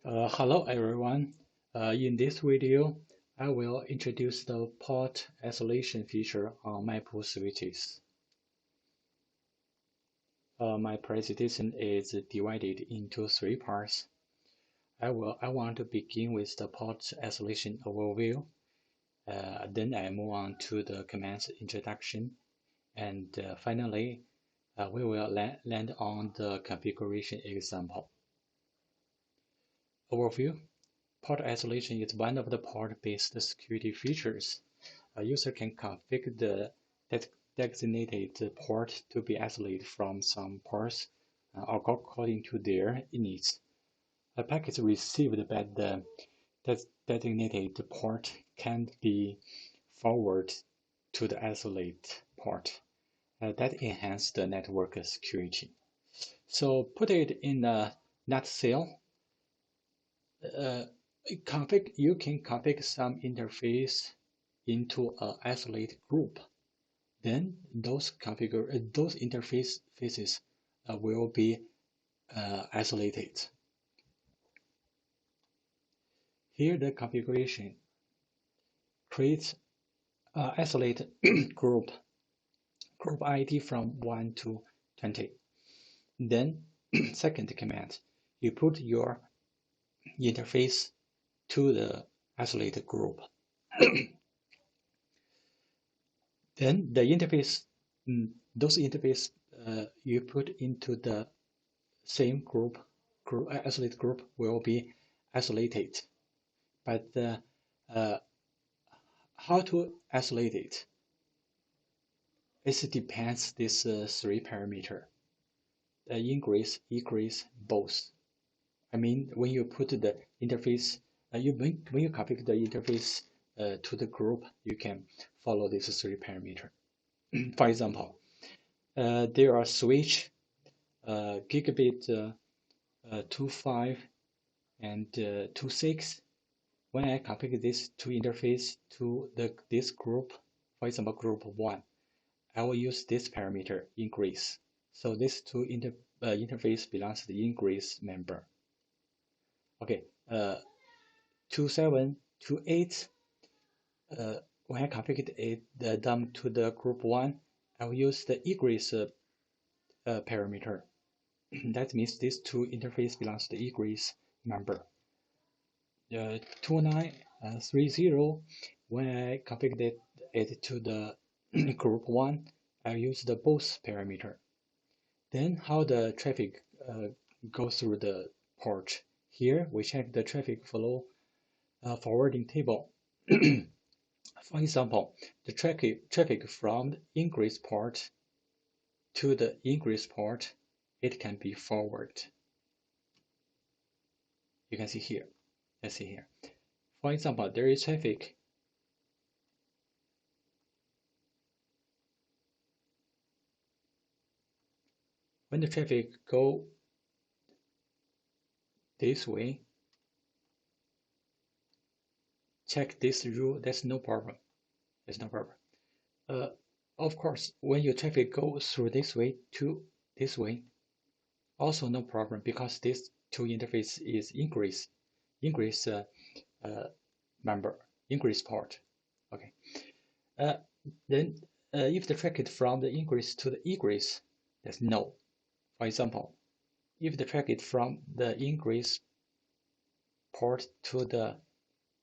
Hello everyone. In this video, I will introduce the port isolation feature on Maipu switches. My presentation is divided into three parts. I want to begin with the port isolation overview. Then I move on to the commands introduction, and finally, we will land on the configuration example. Overview. Port isolation is one of the port-based security features. A user can configure the designated port to be isolated from some ports according to their needs. A packet received by the designated port can be forwarded to the isolated port. That enhances the network security. So put it in a nutshell. You can configure some interface into an isolated group. Then those interfaces will be isolated. Here the configuration creates isolated group ID from 1 to 20. Then second command, you put your interface to the isolated group. Then the interface, those interface you put into the same group, isolated group will be isolated. But how to isolate it? It depends this three parameter. The ingress, egress, both. I mean, when you put the interface, when you configure the interface to the group, you can follow this three parameter. For example, there are switch gigabit 2.5 and 2.6. When I configure this two interface to this group, for example, group 1, I will use this parameter ingress. So this two interface belongs to the ingress member. Okay, 2.7, 2.8. When I configure them to the group 1, I will use the egress parameter. That means this two interface belongs to the egress member. 2930, when I configured it to the group 1, I use the both parameter. Then how the traffic goes through the port. Here we check the traffic flow forwarding table. For example, the traffic from the ingress port to the egress port, it can be forwarded. You can see here. Let's see here. For example, there is traffic when the traffic go this way, check this rule, that's no problem. There's no problem. Of course, when your traffic goes through this way to this way, also no problem because this two interface is ingress member, ingress port. Okay. Then if the traffic from the ingress to the egress, that's no. For example, if the traffic from the ingress port to the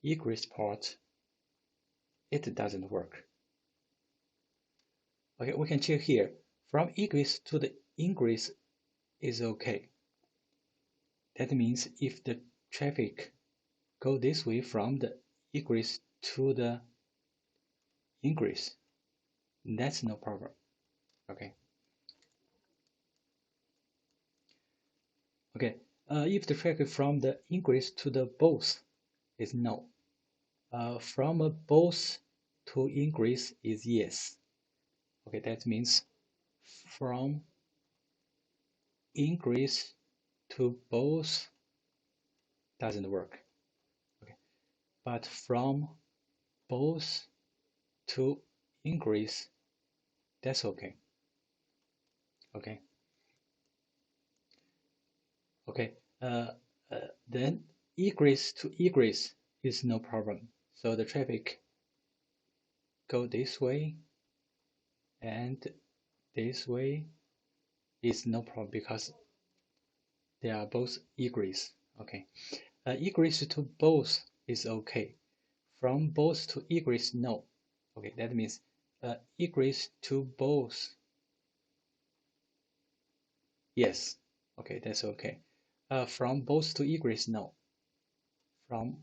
egress port, it doesn't work. Okay, we can check here. From egress to the ingress is okay. That means if the traffic go this way from the egress to the ingress, that's no problem. Okay. Okay. If the traffic from the ingress to the both is no. From both to ingress is yes. Okay, that means from ingress to both doesn't work. Okay, but from both to ingress, that's okay. Okay. Okay. Then egress to egress is no problem. So the traffic go this way and this way is no problem because they are both egress. Okay. Egress to both is okay. From both to egress, no. Okay, that means egress to both. Yes. Okay, that's okay. From both to egress, no. From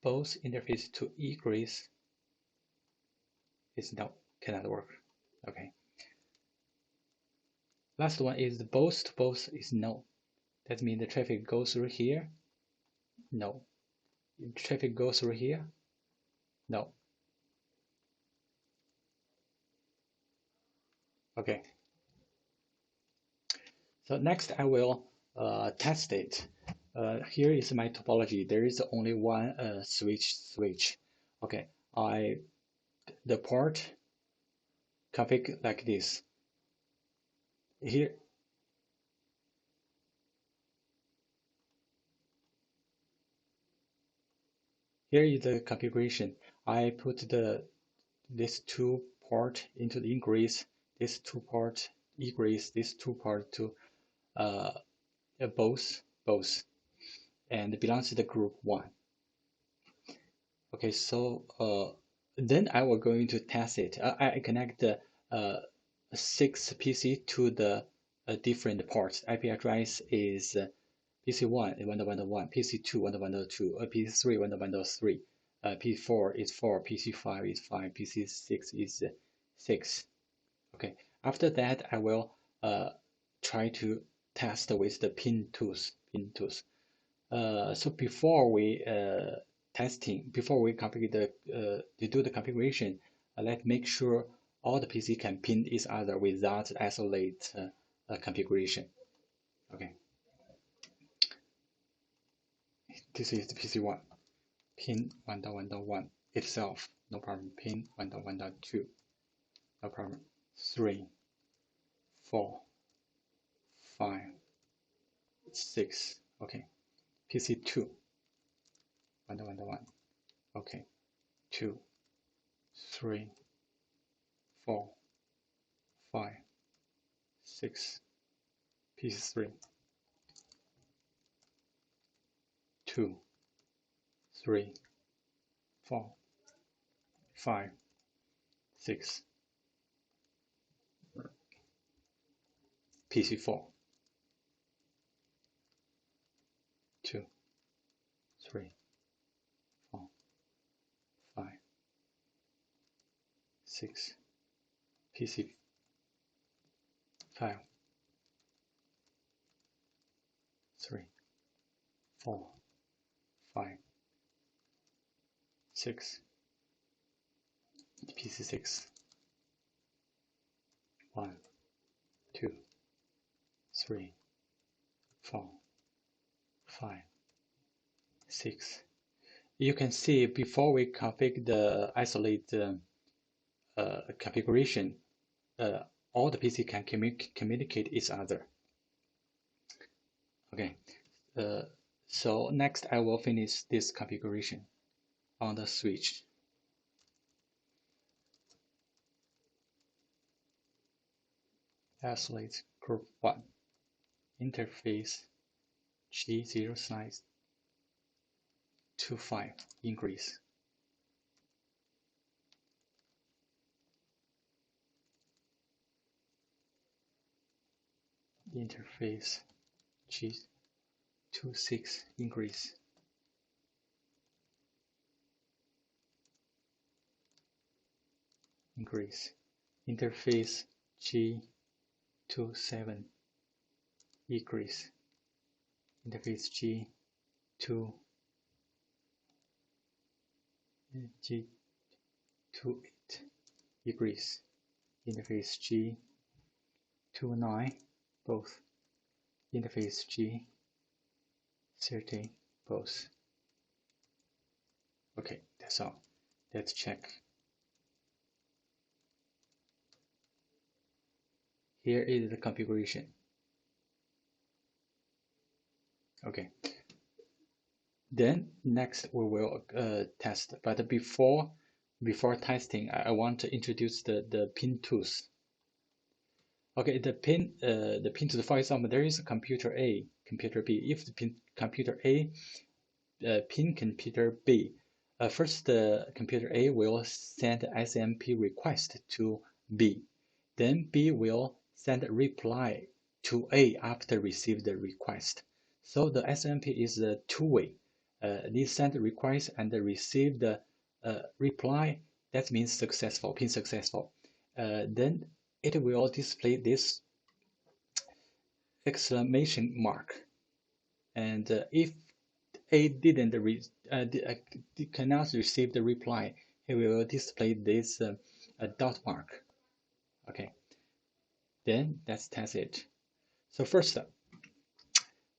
both interface to egress is no, cannot work. Okay. Last one is both to both is no. That means the traffic goes through here. No. Traffic goes through here. No. Okay. So next I will test it. Here is my topology. There is only one switch. Okay. The port config like this. Here is the configuration. I put this two port into the ingress, this two port egress, this two port to both, and it belongs to the group 1. Okay, so then I will going to test it. I connect the 6 PC to the different ports. IP address is PC1 is 1.1.1, PC2 1.1.2, PC3 1.1.3, P4 is 4, PC5 is 5, PC6 is 6. Okay, after that I will try to test with the pin tools. So before we before we configure to do the configuration, let's make sure all the PC can pin each other without isolate configuration. Okay, this is the PC1, pin 1.1.1 itself, no problem. Pin 1.1.2, no problem. 3, 4, 5, 6. Okay, PC2 1.1.1. Okay, 2, 3, 4, 5, 6, PC3, 2, 3, 4, 5, 6, PC4, 2, 3, 4, 5, 6, PC5, 3, 4, 5, 6, PC6, 1, 2, 3, 4, 5, 6. You can see before we configure the isolate configuration, all the PC can communicate each other. Okay, so next I will finish this configuration on the switch. Isolate group 1, interface G0 size 25 increase. Interface G26 increase. Interface G27 decrease. Interface G28 decrease. Interface G29 both. Interface G30 both. Okay, that's all. Let's check. Here is the configuration. Okay, Then next we will test. But before testing, I want to introduce the pin tools. Okay, the pin tools. For example, there is a computer A, computer B. If the computer A pin computer B, first the computer A will send SMP request to B. Then B will send a reply to A after receive the request. So the SMP is a two-way. This send request and receive the reply. That means successful, pin successful. Then it will display this exclamation mark. And if A cannot receive the reply, it will display this dot mark. Okay, then let's test it. So first,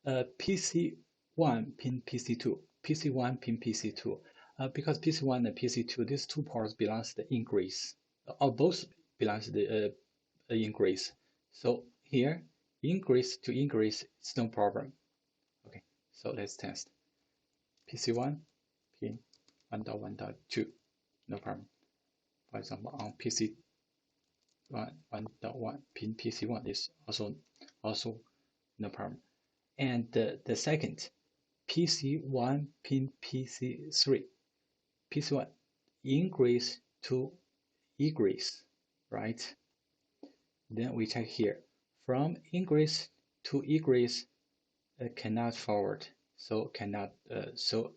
PC1 pin PC2, PC1 pin PC2. Because PC1 and PC2, these two ports belongs to the ingress, or both belongs to the ingress. So here, ingress to ingress, it's no problem. Okay, so let's test. PC1 pin 1.1.2, no problem. For example, on PC1 1.1 pin PC1 is also no problem. And the second, PC1 pin PC3, PC1 ingress to egress, right? Then we check here, from ingress to egress cannot forward, so cannot so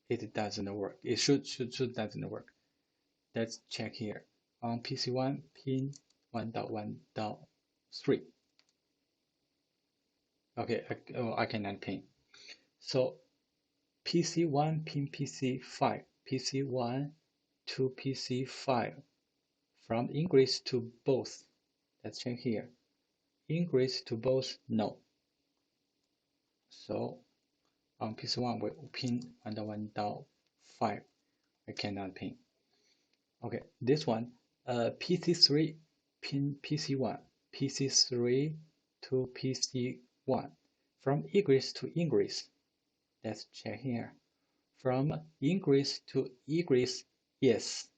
it doesn't work. It should doesn't work. Let's check here on PC1 pin 1.1.3. Okay, I cannot pin. So PC1 pin PC5, PC1 to PC5, from ingress to both. Let's check here. Ingress to both, no. So on PC1 we pin 1.1.5, I cannot pin. Okay, this one, PC3 pin PC1, PC3 to PC1, from egress to ingress. Let's check here. From ingress to egress, yes.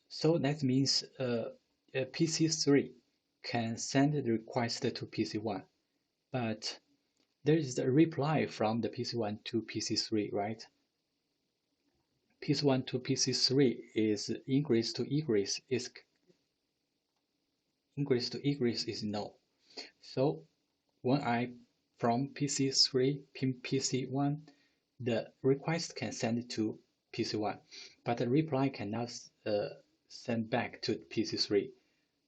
So that means PC3 can send the request to PC1, but there is a reply from the PC1 to PC3, right? PC1 to PC3 is ingress to egress is no. So when I from PC3 pin PC1, the request can send to PC1, but the reply cannot send back to PC3.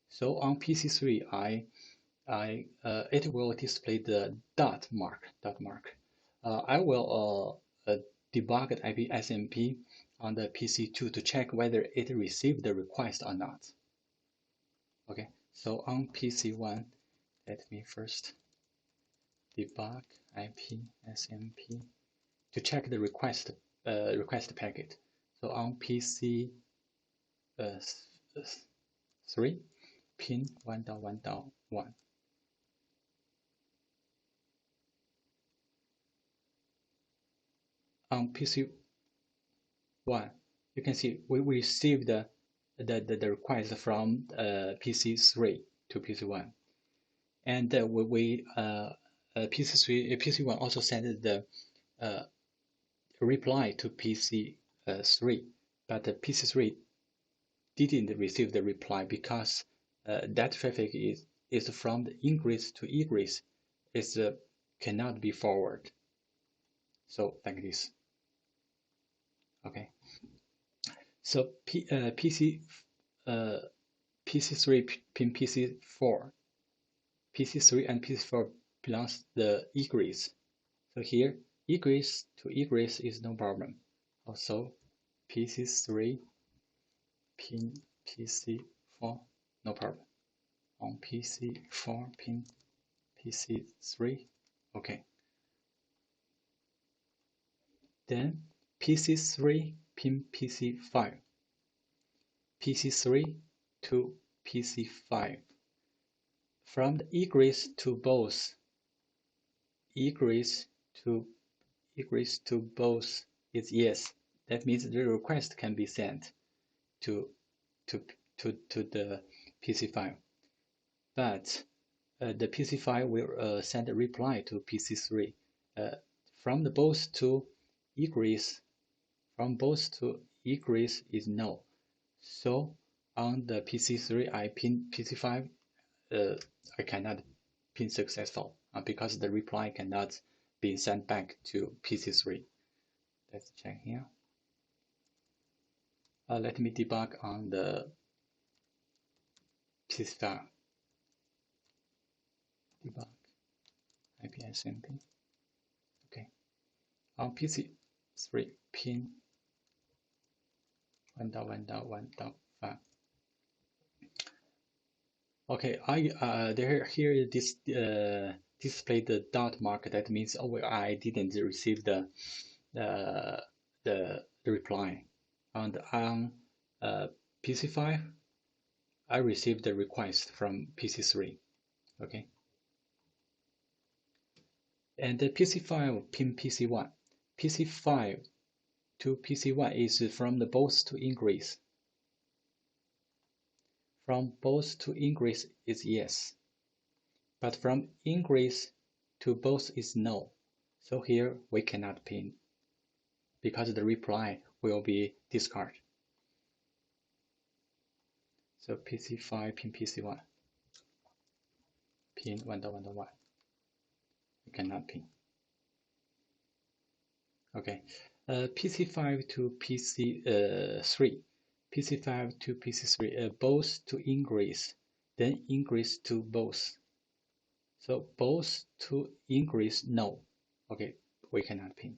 So on PC3, it will display the dot mark. I will debug IP SMP on the PC2 to check whether it received the request or not. Okay, so on PC1, let me first debug IP SMP to check the request packet. So on PC 3 pin 1.1.1. On PC1, you can see we received the request from PC3 to PC1, and PC1 also sent the reply to PC3, but the PC3 didn't receive the reply because that traffic is from the ingress to egress. It cannot be forward. So like this. Okay. So PC3 pin PC4, PC3 and PC4 belongs the egress. So here egress to egress is no problem. Also PC3 pin PC4, no problem. On PC4 pin PC3, okay. Then PC3 pin PC5, PC3 to PC5, from the egress to both egress to both is yes. That means the request can be sent to to to the PC file, but the PC file will send a reply to PC3 uh, from the both to egress. From both to egress is no. So on the PC3 I pin PC5, I cannot pin successful because the reply cannot be sent back to PC3. Let's check here. Let me debug on the PC file. Debug IPSMP. Okay. On PC3 pin 1.1.1.5. Okay, here is this display the dot mark. That means I didn't receive the reply. And on PC5, I received the request from PC3. Okay. And the PC5 pin PC1. PC5 to PC1 is from the both to ingress. From both to ingress is yes. But from ingress to both is no. So here we cannot pin because the reply will be discarded. So PC5 pin PC1. Pin 1.1.1. We cannot pin. Okay. PC5 to PC3. PC5 to PC3, both to ingress, then ingress to both. So both to ingress, no. Okay, we cannot pin.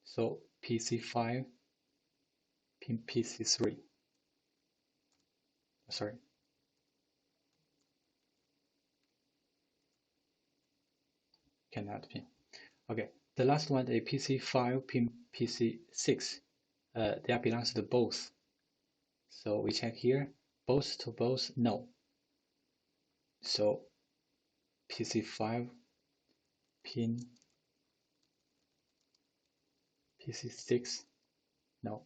So PC5 pin PC3. Sorry. Cannot pin. Okay, the last one is PC5 pin PC6. That belongs to both. So we check here, both to both, no. So PC5 pin PC6, no.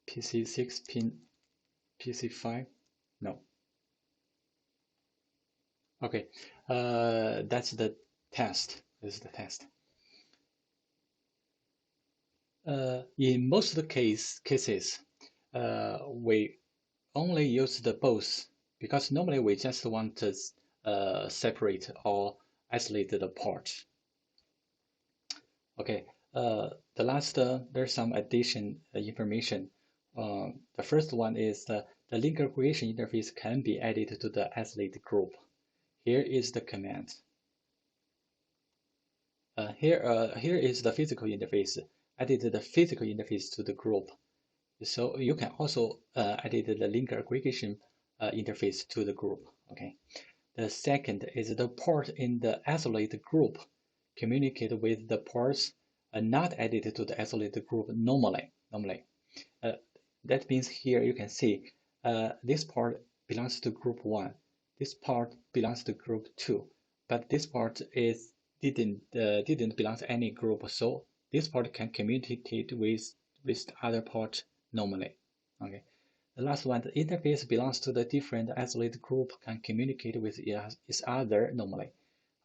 PC6 pin PC5, no. Okay, that's the test. This is the test. In most of the cases, we only use the both because normally we just want to separate or isolate the port. Okay, the last, there's some addition information. The first one is the link aggregation interface can be added to the isolated group. Here is the command. Here is the physical interface. Added the physical interface to the group. So you can also edit the link aggregation interface to the group. Okay. The second is the port in the isolated group communicate with the ports not added to the isolated group normally. That means here you can see this part belongs to group 1. This part belongs to group 2. But this part didn't belong to any group. So this part can communicate with other part normally. Okay. The last one, the interface belongs to the different isolated group can communicate with each other normally.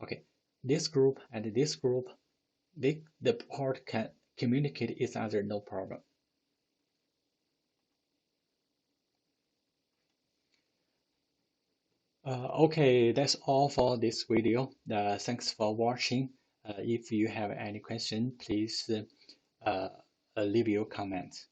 Okay. This group and this group, the part can communicate each other no problem. Okay, that's all for this video. Thanks for watching. If you have any question, please leave your comments.